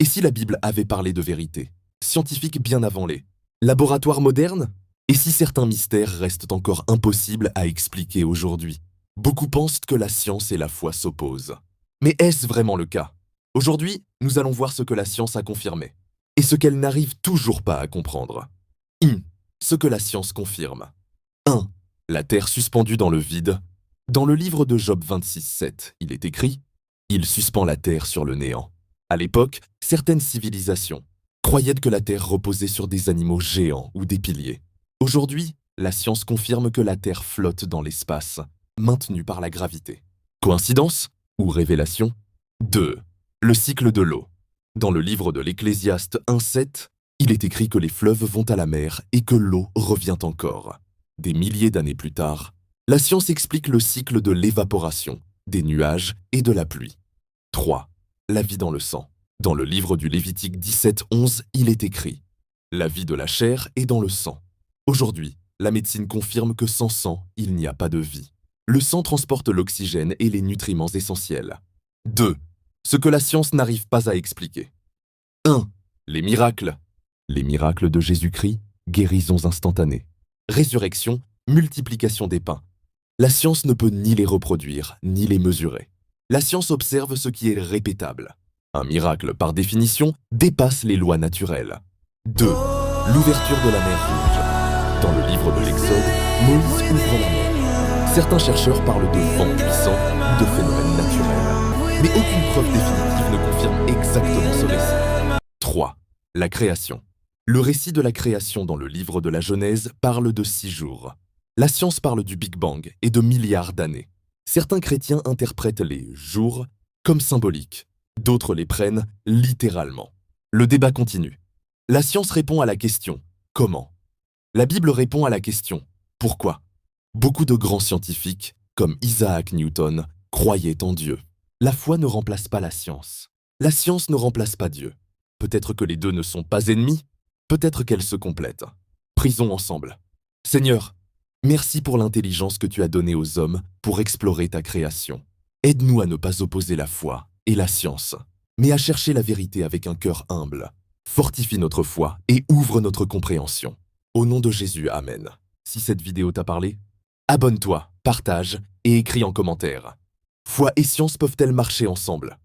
Et si la Bible avait parlé de vérité, scientifique bien avant les laboratoires modernes? Et si certains mystères restent encore impossibles à expliquer aujourd'hui? Beaucoup pensent que la science et la foi s'opposent. Mais est-ce vraiment le cas? Aujourd'hui, nous allons voir ce que la science a confirmé et ce qu'elle n'arrive toujours pas à comprendre. Ce que la science confirme. 1. La Terre suspendue dans le vide. Dans le livre de Job 26:7, il est écrit « Il suspend la Terre sur le néant ». À l'époque, certaines civilisations croyaient que la Terre reposait sur des animaux géants ou des piliers. Aujourd'hui, la science confirme que la Terre flotte dans l'espace, maintenue par la gravité. Coïncidence ou révélation? 2. Le cycle de l'eau. Dans le livre de l'Ecclésiaste 1:7, il est écrit que les fleuves vont à la mer et que l'eau revient encore. Des milliers d'années plus tard, la science explique le cycle de l'évaporation, des nuages et de la pluie. 3. La vie dans le sang. Dans le livre du Lévitique 17:11, il est écrit « La vie de la chair est dans le sang ». Aujourd'hui, la médecine confirme que sans sang, il n'y a pas de vie. Le sang transporte l'oxygène et les nutriments essentiels. 2. Ce que la science n'arrive pas à expliquer. 1. Les miracles. Les miracles de Jésus-Christ, guérisons instantanées. Résurrection, multiplication des pains. La science ne peut ni les reproduire, ni les mesurer. La science observe ce qui est répétable. Un miracle, par définition, dépasse les lois naturelles. 2. L'ouverture de la mer Rouge. Dans le livre de l'Exode, Moïse ouvre la mer. Certains chercheurs parlent de vent puissant ou de phénomènes naturels. Mais aucune preuve définitive ne confirme exactement ce récit. 3. La création. Le récit de la création dans le livre de la Genèse parle de 6 jours. La science parle du Big Bang et de milliards d'années. Certains chrétiens interprètent les jours comme symboliques, d'autres les prennent littéralement. Le débat continue. La science répond à la question « Comment ?». La Bible répond à la question « Pourquoi ?». Beaucoup de grands scientifiques, comme Isaac Newton, croyaient en Dieu. La foi ne remplace pas la science. La science ne remplace pas Dieu. Peut-être que les deux ne sont pas ennemis, peut-être qu'elles se complètent. Prisons ensemble. Seigneur, merci pour l'intelligence que tu as donnée aux hommes pour explorer ta création. Aide-nous à ne pas opposer la foi et la science, mais à chercher la vérité avec un cœur humble. Fortifie notre foi et ouvre notre compréhension. Au nom de Jésus, Amen. Si cette vidéo t'a parlé, abonne-toi, partage et écris en commentaire. Foi et science peuvent-elles marcher ensemble?